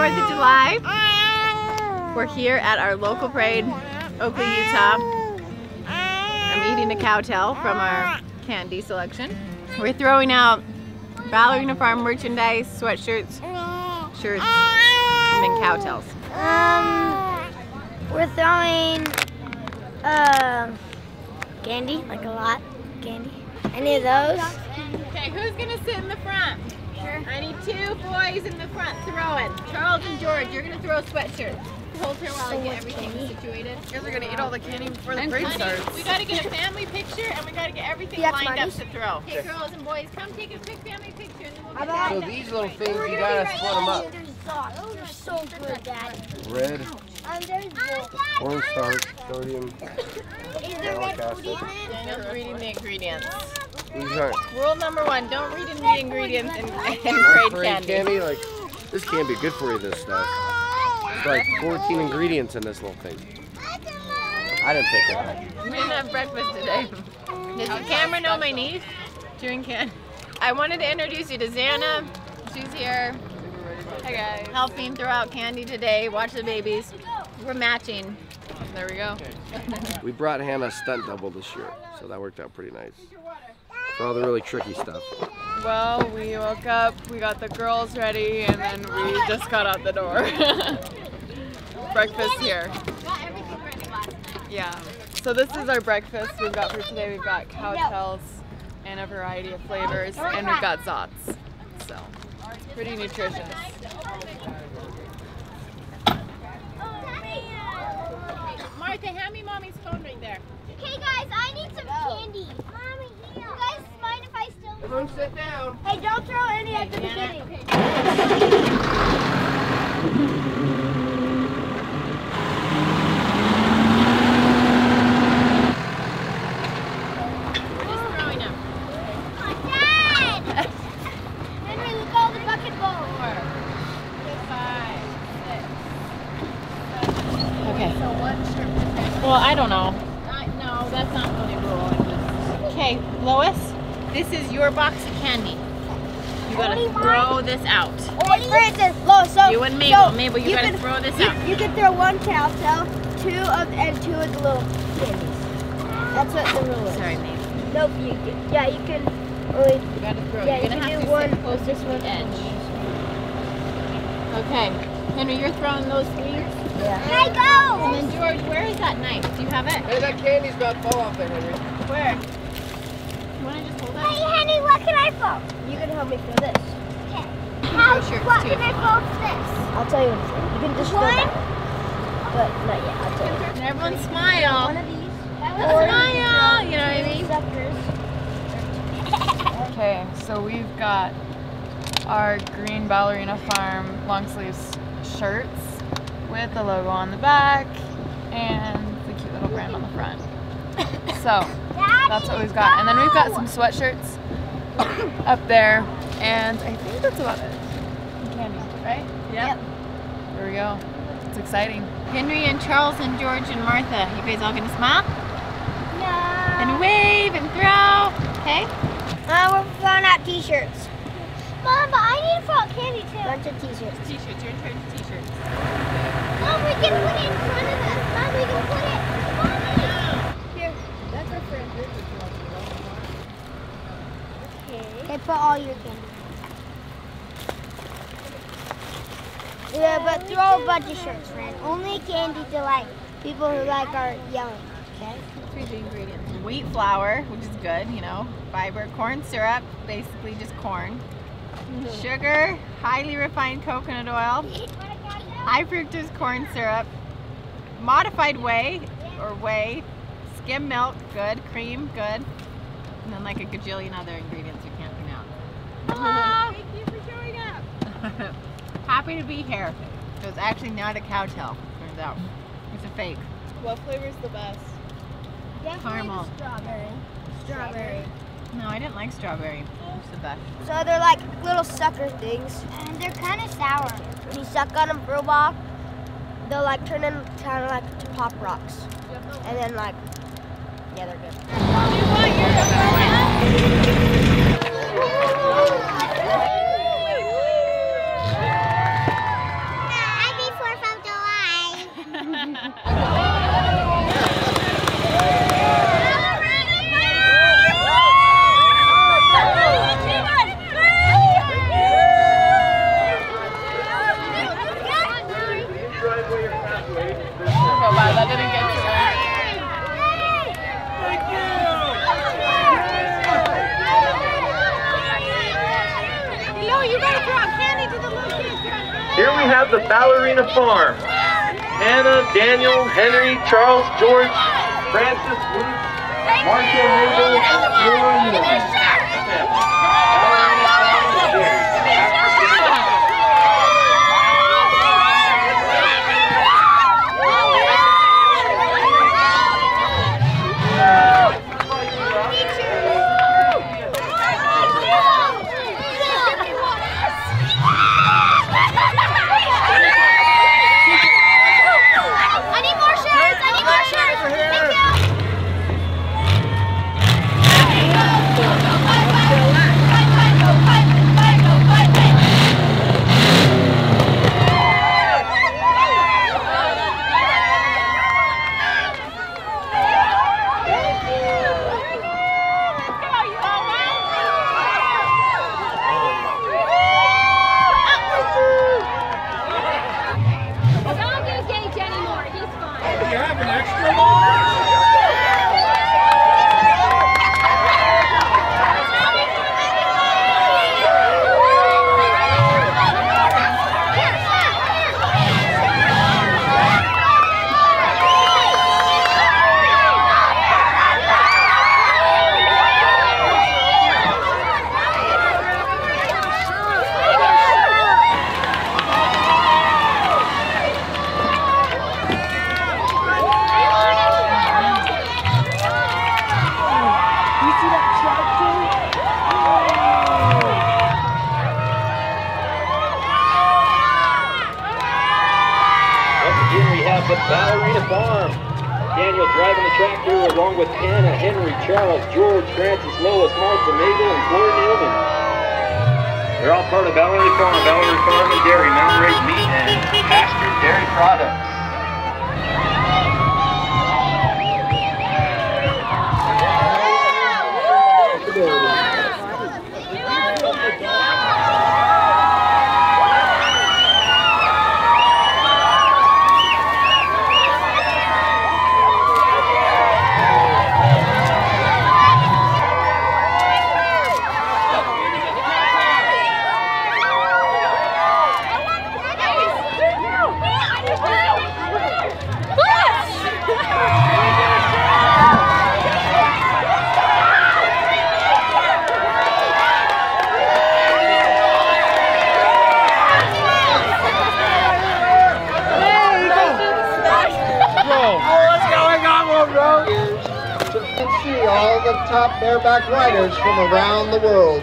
4th of July. We're here at our local parade, Oakley, Utah. I'm eating a cowtail from our candy selection. We're throwing out Ballerina Farm merchandise, sweatshirts, shirts, and then cowtails. We're throwing candy, like a lot of candy. Any of those? Okay, who's gonna sit in the front? Sure. I need 2 boys in the front throwing. Charles and George, you're gonna throw sweatshirts. Hold here while I get everything situated. You guys are gonna eat all the candy before the parade starts. We gotta get a family picture and we gotta get everything lined up to throw. Okay, girls and boys, come take a quick family picture. And then we'll So these little things, you gotta split them up. They're so good, Daddy. Red, cornstarch, sodium, Is there red acid. food in it? Daniel's reading the ingredients. These aren't Rule number 1, don't read in the ingredients in parade candy. Like, this can't be good for you, this stuff. It's like 14 ingredients in this little thing. I didn't pick it up. We didn't have breakfast today. Does the camera know my niece? Chewing candy. I wanted to introduce you to Xana. She's here. Hi guys. Helping throw out candy today. Watch the babies. We're matching. There we go. We brought Hannah a stunt double this year, so that worked out pretty nice. For all the really tricky stuff. Well, we woke up, we got the girls ready, and then we just got out the door. Breakfast here. Yeah. So this is our breakfast we've got for today. We've got cowtails and a variety of flavors, and we've got Zots. So, pretty nutritious. Martha, hand me Mommy's phone right there. Okay, guys, I need some candy. Mommy, you guys mind if I still? Everyone sit down. Hey, don't throw any at the beginning. We're just throwing them. Dad! Henry, look all the bucket balls. 4, 5, 6, 7. Okay. So what shirt? Well, I don't know. No, that's not really a rule. Okay, Lois, this is your box of candy. You gotta throw this out. For instance, Lois, so You and Mabel, Mabel, you gotta throw this out. You can throw 1 cowtail, 2 of the little candies. That's what the rule is. Sorry, Mabel. Nope, you can. Yeah, you can. Only, You gotta throw. yeah, You're you gonna can have do to one sit close this to one. the edge. Okay, Henry, you're throwing those sleeves. Yeah. Hey, go! And then George, where is that knife? Do you have it? Hey, that candy's about to fall off there, Henry. Where? You wanna just hold Hey, that? Henny, what can I throw? You can help me throw this. Okay. throw shirts What too can I if you throw this? I'll tell you what to do. You can just throw that. But not yet. I'll tell you. And everyone smile. One of these. Smile! You know what I mean? Suckers. Okay, so we've got our green Ballerina Farm long sleeves shirts with the logo on the back and the cute little brand on the front. So that's what we've got. And then we've got some sweatshirts up there, and I think that's about it. And candy, right? Yep. There we go. It's exciting. Henry and Charles and George and Martha, you guys all gonna smile? Yeah. And wave and throw. Okay? We're throwing out t-shirts. Mom, but I need to throw out candy too. Bunch of t-shirts. T-shirts, you're in charge of t-shirts. Mom, we can put it in front of us. Mom, we can put it. Here, that's our friend. Okay, put all your candy. Yeah, but throw a bunch of shirts, friend. Only candy to like people who like are yelling. Okay. Read the ingredients. Wheat flour, which is good, you know. Fiber, corn syrup, basically just corn. Sugar, highly refined coconut oil, high fructose corn syrup, modified whey, or whey, skim milk, good, cream, good, and then like a gajillion other ingredients you can't pronounce. Hello! Thank you for showing up. Happy to be here. It was actually not a cowtail, turns out. It's a fake. What flavor is the best? Caramel. Strawberry. No, I didn't like strawberry. It's the best. So they're like little sucker things. And they're kind of sour. When you suck on them for a while, they'll like turn into kind of like to pop rocks. And then like, yeah, they're good. Oh, wow, that didn't get to it. No, you gotta throw out candy to the little kids. Here we have the Ballerina Farm. Hannah, Daniel, Henry, Charles, George, Francis, Luke, Marcia, Mabel, Laura, and Lauren. The Ballerina Farm. Daniel driving the tractor along with Hannah, Henry, Charles, George, Francis, Lois, Martha, Mabel, and Flora Nealman. They're all part of Ballerina Farm and Dairy, Mountain Raised Meat, and Pasture Dairy Products. All the top bareback riders from around the world.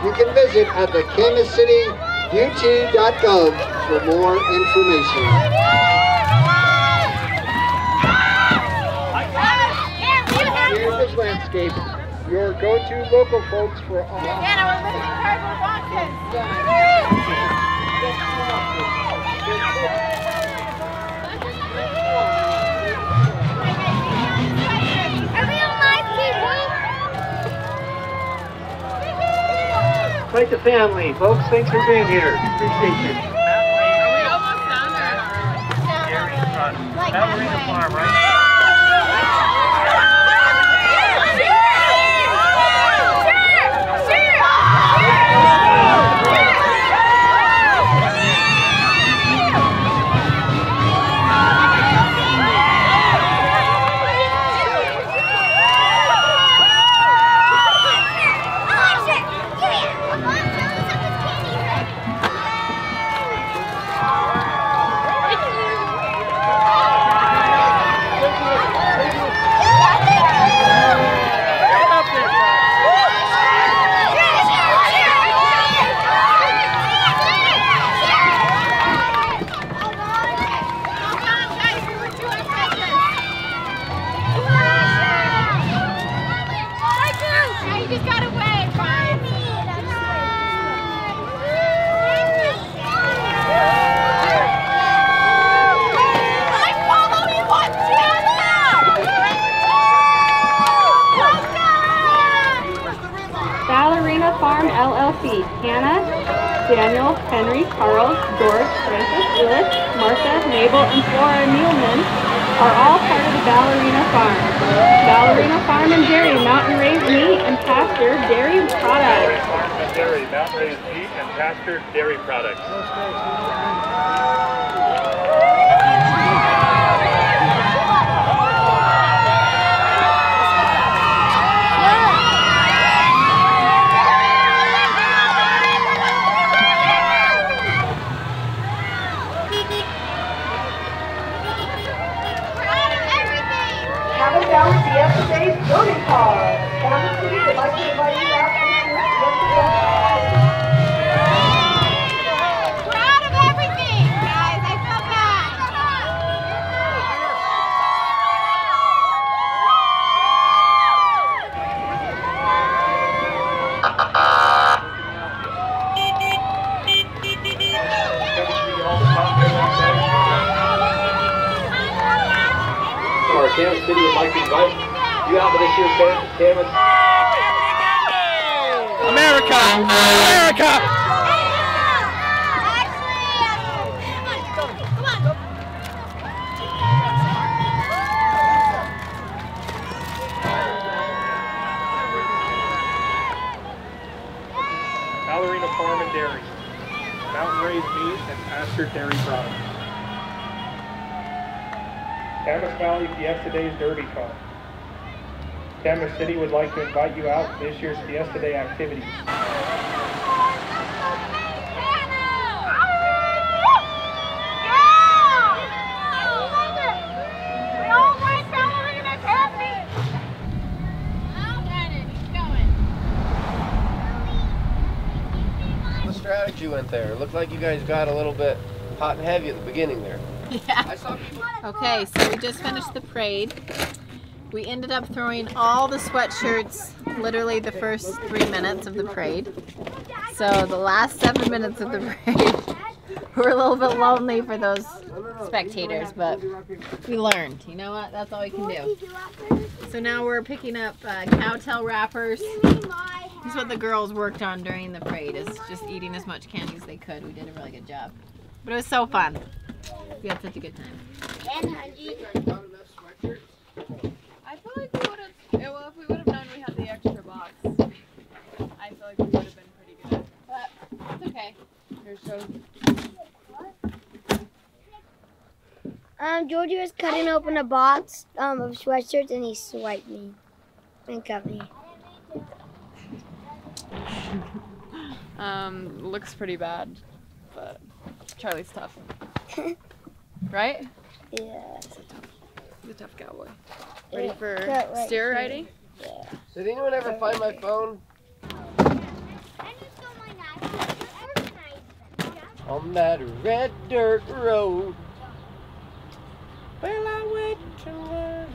You can visit at the KansasCityUT.gov for more information. Here's Landscape, your go-to local folks for all. Hannah, we're missing cardboard boxes. Quite the family, folks. Thanks for being here. Appreciate you. Are we almost done there? Ballerina Farm, right? Farm LLC, Hannah, Daniel, Henry, Charles, George, Francis, Willis, Martha, Mabel, and Flora Nealman are all part of the Ballerina Farm. Ballerina Farm and Dairy, mountain raised meat and pasture dairy products. Farm and Dairy, mountain raised meat and pasture dairy products. Travel down CSA's voting card. Cameron City would like to invite you out to Proud of everything, guys. I feel bad. Our Kansas City would like to invite you out to this year's Kansas. America! America! Ballerina Farm and Dairy, mountain raised meat and pasture dairy products. Camas Valley Fiesta Days Derby Car. Camas City would like to invite you out to this year's Fiesta Day activities. The strategy went there. It looked like you guys got a little bit hot and heavy at the beginning there. Yeah. I saw people. Okay, so we just finished the parade. We ended up throwing all the sweatshirts literally the first 3 minutes of the parade. So the last 7 minutes of the parade were a little bit lonely for those spectators, but we learned. You know what? That's all we can do. So now we're picking up cowtail wrappers. This is what the girls worked on during the parade, is just eating as much candy as they could. We did a really good job. But it was so fun. We had such a good time. I feel like we would have, well, if we would have known we had the extra box, I feel like we would have been pretty good. But it's okay. Here's so. Georgie was cutting open a box of sweatshirts and he swiped me and cut me. Looks pretty bad, but Charlie's tough. Right? Yeah. He's a tough cowboy. Ready for Cut right steer here. riding? Yeah. Did anyone ever find my phone? On that red dirt road. Well, I went to learn.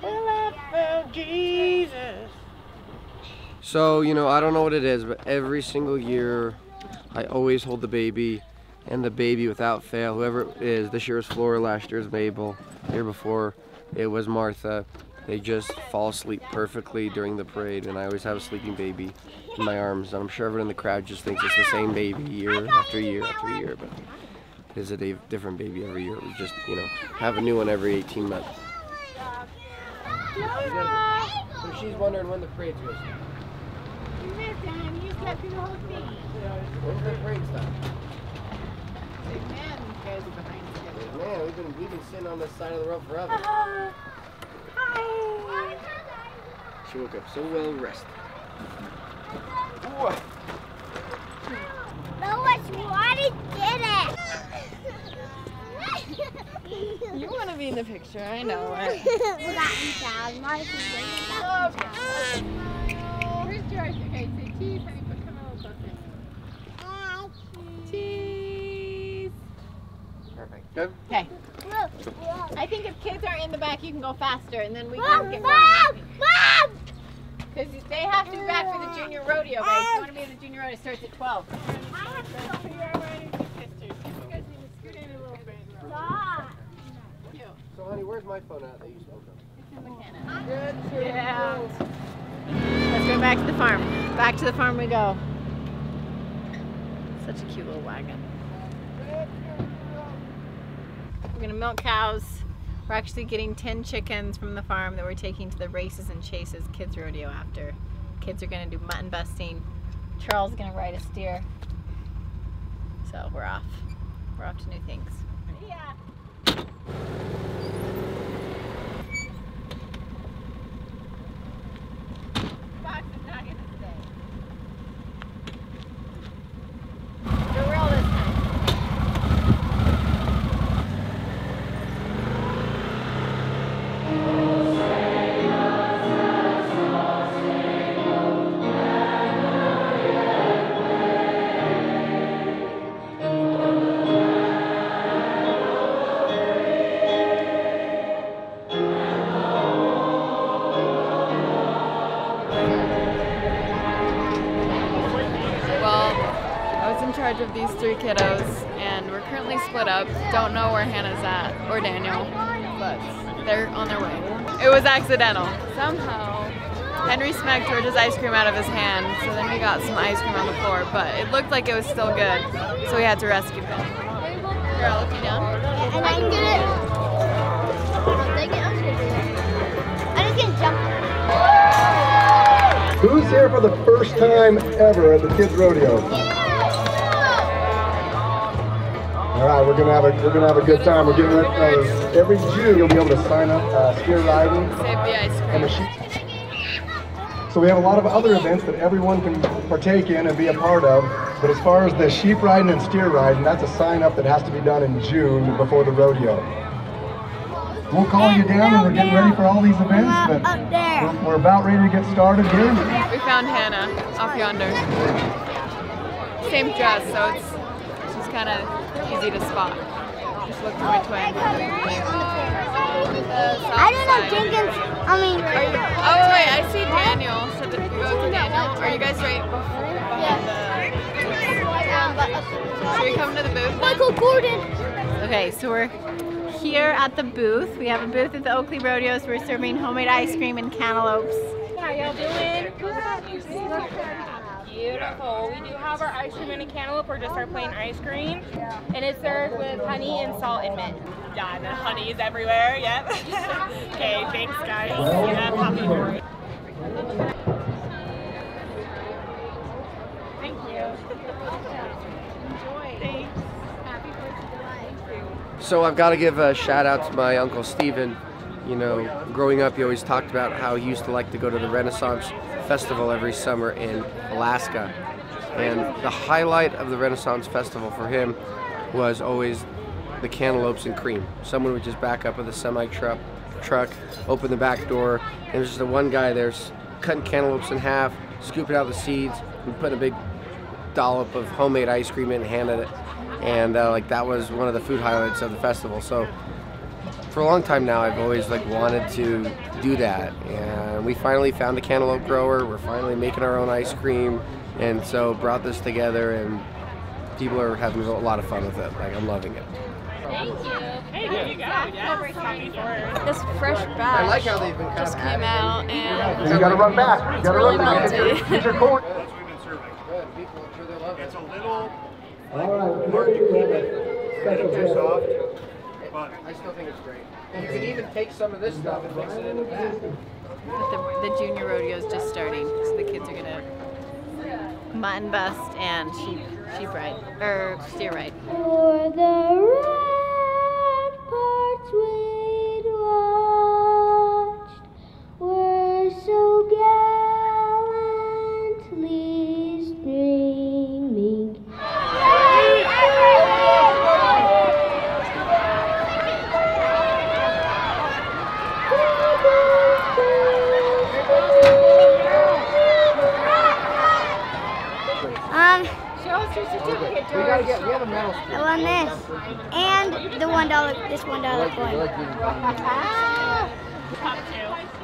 Well, I found Jesus. So, you know, I don't know what it is, but every single year I always hold the baby, and the baby without fail, whoever it is, this year was Flora, last year was Mabel, the year before it was Martha. They just fall asleep perfectly during the parade, and I always have a sleeping baby in my arms, and I'm sure everyone in the crowd just thinks it's the same baby year after year after year, but it is a different baby every year. We just, you know, have a new one every 18 months. So she's wondering when the parade's going to start. When's the parade start? Man, we've been sitting on this side of the road forever. She woke up so well rested. Lois, Ronnie did it! You want to be in the picture, I know it. Where's George? Okay, say cheese, honey, but come a little closer. Cheese. Perfect. Good? Okay. I think if kids are in the back, you can go faster, and then we can Mom! get Mom! Mom! because they have to be back for the junior rodeo, guys. You want to be in the junior rodeo, it starts at 12. So, honey, where's my phone at that you spoke of? Yeah. Let's go back to the farm. Back to the farm we go. Such a cute little wagon. We're gonna milk cows. We're actually getting 10 chickens from the farm that we're taking to the Races and Chases Kids Rodeo after. Kids are gonna do mutton busting. Charles is gonna ride a steer. So we're off. We're off to new things. Yeah. Fox is not gonna stay. Go real this time. Of these 3 kiddos, and we're currently split up. Don't know where Hannah's at or Daniel, but they're on their way. It was accidental. Somehow Henry smacked George's ice cream out of his hand, so then we got some ice cream on the floor, but it looked like it was still good, so we had to rescue him. Here, I'll look you down. And I can get it. I just get jumped. Who's here for the first time ever at the Kids Rodeo? All right, we're gonna have a good time. We're getting ready. Every June you'll be able to sign up steer riding. Save the ice cream. So we have a lot of other events that everyone can partake in and be a part of. But as far as the sheep riding and steer riding, that's a sign up that has to be done in June before the rodeo. We'll call you down and we're getting ready for all these events. But we're about ready to get started here. We found Hannah off yonder. Same dress, so she's kind of easy to spot. Just look for my twin. I don't know Jenkins. I mean. Oh wait, I see Daniel. So we go to Daniel. Are you guys right before? Should we come to the booth? Michael Gordon. Okay, so we're here at the booth. We have a booth at the Oakley Rodeos. We're serving homemade ice cream and cantaloupes. How y'all doing? Beautiful. We do have our ice cream and a cantaloupe, or just our plain ice cream. And it's served with honey and salt and mint. Yeah, and then honey is everywhere, yep. Okay, thanks guys. Yeah, happy for it. Thank you. Enjoy. Thanks. Happy 4th of July. So I've got to give a shout out to my Uncle Stephen. You know, growing up he always talked about how he used to like to go to the Renaissance Festival every summer in Alaska. And the highlight of the Renaissance Festival for him was always the cantaloupes and cream. Someone would just back up with a semi-truck, open the back door, and there's just the one guy there cutting cantaloupes in half, scooping out the seeds, and putting a big dollop of homemade ice cream in and handed it. And like that was one of the food highlights of the festival. So for a long time now, I've always wanted to do that, and we finally found a cantaloupe grower. We're finally making our own ice cream, and so brought this together, and people are having a lot of fun with it. I'm loving it. Thank you. Hey, there you go. Yeah, happy for it. This fresh batch I like how they've been just came out, and you gotta run back. You gotta run back. Get your corn. That's what we've been serving. Good. People, I'm sure they love it. It's a little All right. hard to keep it too soft, but I still think it's great. And you can even take some of this stuff and mix it in the back. The junior rodeo is just starting, so the kids are gonna mutton bust and sheep ride, or steer ride. For the ramparts we'd watched were so gallantly streaming. Show us your certificate, We have a medal. I won this. And the this $1 coin.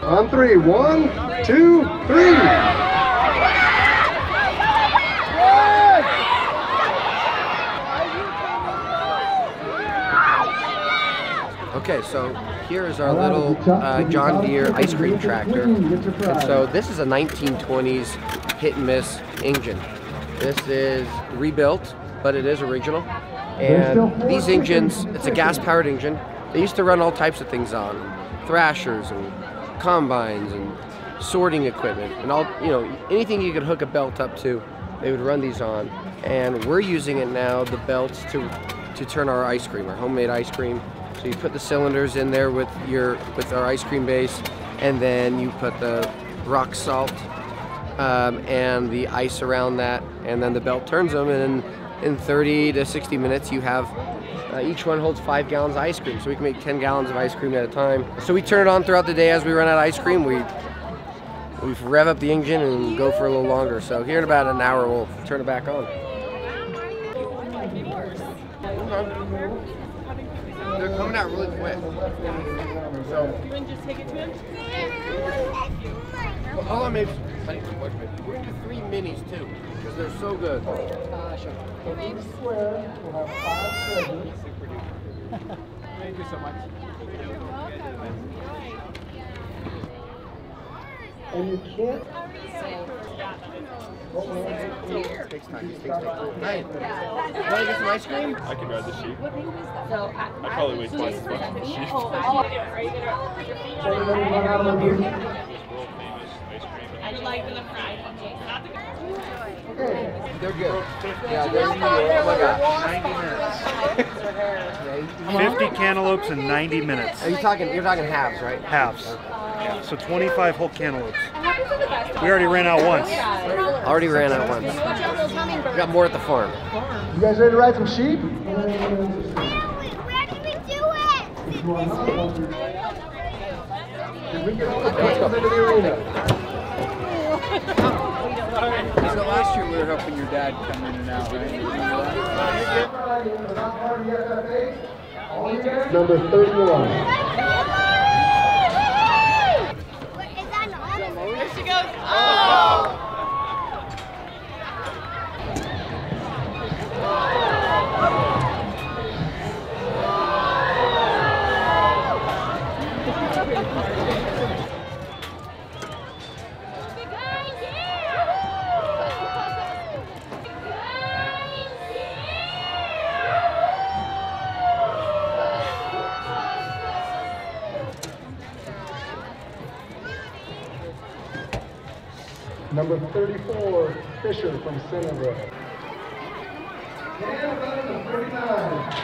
On 3. 1, 2, 3. Okay, so here is our little John Deere ice cream tractor. And so this is a 1920s hit and miss engine. This is rebuilt, but it is original. And these engines, it's a gas-powered engine. They used to run all types of things on, thrashers and combines and sorting equipment and all, you know, anything you could hook a belt up to, they would run these on. And we're using it now, the belts, to turn our ice cream, our homemade ice cream. So you put the cylinders in there with our ice cream base, and then you put the rock salt and the ice around that, and then the belt turns them, and in 30 to 60 minutes you have each one holds 5 gallons of ice cream, so we can make 10 gallons of ice cream at a time. So we turn it on throughout the day. As we run out of ice cream, we rev up the engine and go for a little longer. So here in about an hour we'll turn it back on. They're coming out really quick. So You want to just take it to him? well, hold on, maybe. We're gonna do 3 minis too, because they're so good. Sure. Thank you so much. And you can't. Takes time. Hey, you want to get some ice cream? I can ride the sheep. I probably weigh twice as much as the sheep. I like the fries. They're good. Yeah, they're oh my God. 90 minutes. 50 cantaloupes in 90 minutes. You're talking halves, right? Halves. Yeah. So 25 whole cantaloupes. We already ran out once. Already ran out once. We got more at the farm. You guys ready to ride some sheep? Where did we do it? Let's go into the arena. So last year we were helping your dad come in and out, right? Number 31. There she goes. Oh! Number 34, Fisher from Centerville. Number 39.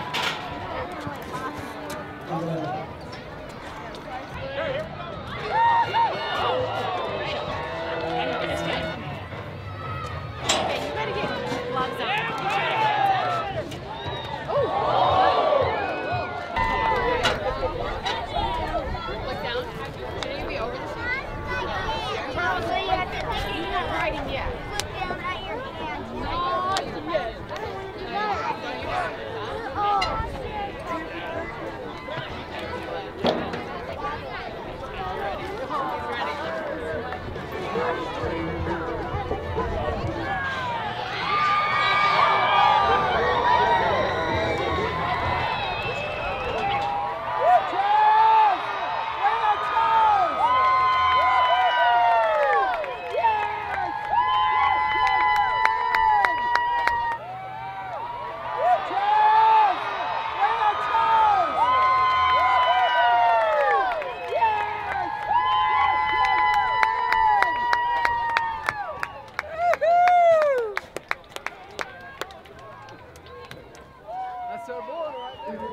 That's our board right there.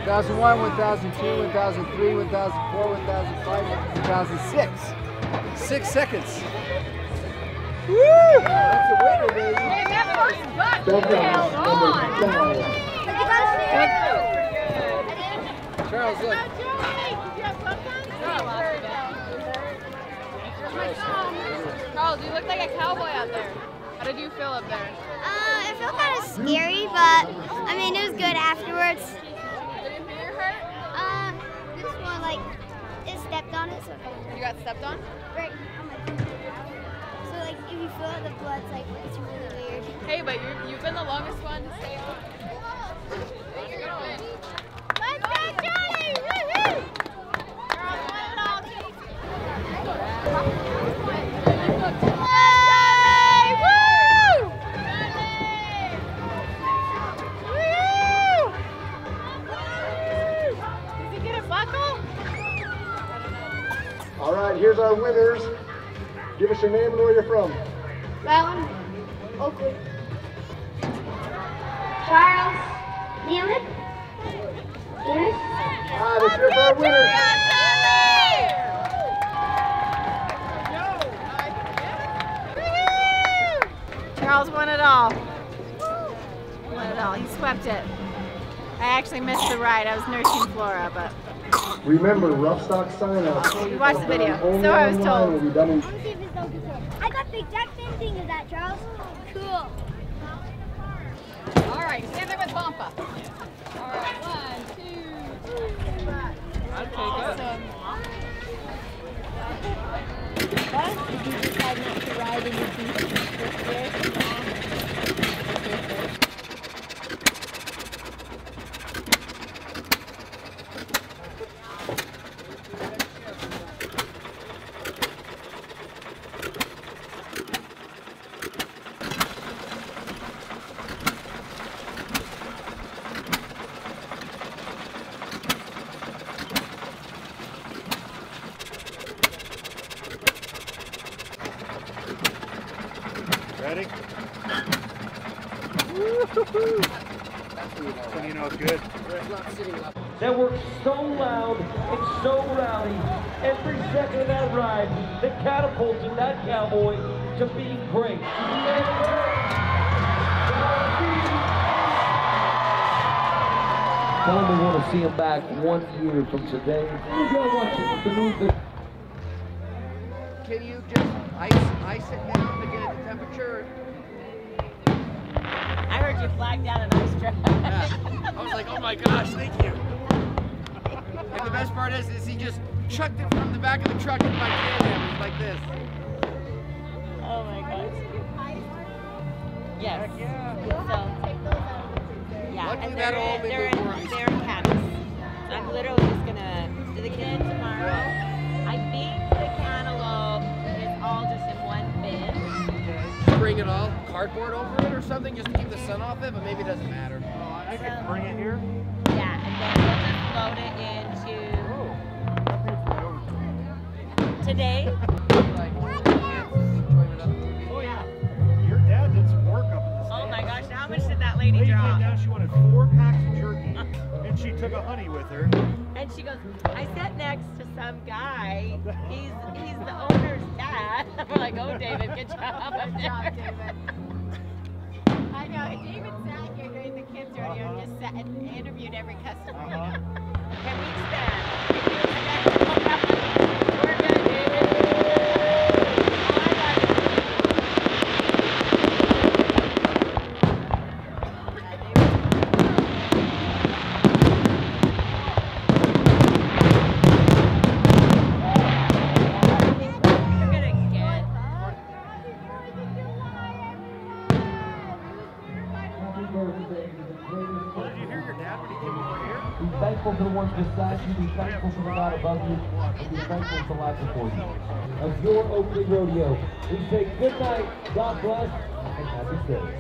1001, 1002, 1003, 1004, 1005, 1006. 6 seconds. Woo! That's a winner, baby. Man, that first butt held on. Charles, look. Charles, you look like a cowboy out there. How did you feel up there? It felt kind of scary, but I mean, it was good afterwards. Did your finger hurt? This one, like, it stepped on it, so. You got stepped on? Right on my finger. So, like, if you feel it, the blood's like, it's really weird. Hey, but you've been the longest one to stay up. You're gonna win. Let's go, Johnny! Woo-hoo! Here's our winners. Give us your name and where you're from. Rowan, Oakland. Charles, Nealon. Dennis. Ah, let's hear for our winners. Charles won it all. Won it all. He swept it. I actually missed the ride. I was nursing Flora, but. Remember, rough stock sign-up. You watched the video. So I was told. I got the exact same thing as that, Charles. Cool. All right, stand there with Bumpa. All right, 1, 2, 3. Awesome. Did you decide not to ride in the beach this year? Ready? So you know it's good. That works so loud and so rowdy. Every second of that ride that catapulted that cowboy to being great. I only want to see him back 1 year from today. You gotta watch it beneath the... Can you just ice it down to get the temperature? I heard you flagged down an ice truck. Yeah. I was like, oh my gosh, thank you. And the best part is he just chucked it from the back of the truck into my can hammer like this. Oh my gosh. Yes. So, yeah, Luckily and that'll only they're be more ice. in cannons. I'm literally just gonna do the kid tomorrow. I think the cantaloupe is all just in one bin. Bring it all, cardboard over it or something just to keep the sun off it, but maybe it doesn't matter. I can bring it here. Yeah, and then we'll just load it into today. Oh yeah. Your dad did some work up at the stand. Oh my gosh, how much did that lady Lady drop? came down, she wanted 4 packs of jerky, and she took a honey with her. And she goes, I sat next to some guy. He's the owner's dad. I'm like, oh, David, good job. Good job, David. I know. David sat here during the kids' rodeo and just sat and interviewed every customer. Can we stand? Can you stand? We're good, David. Thankful to the ones beside you, be thankful to the God above you, and be thankful to life before you. Of your Oakley Rodeo, we say good night, God bless, and happy days.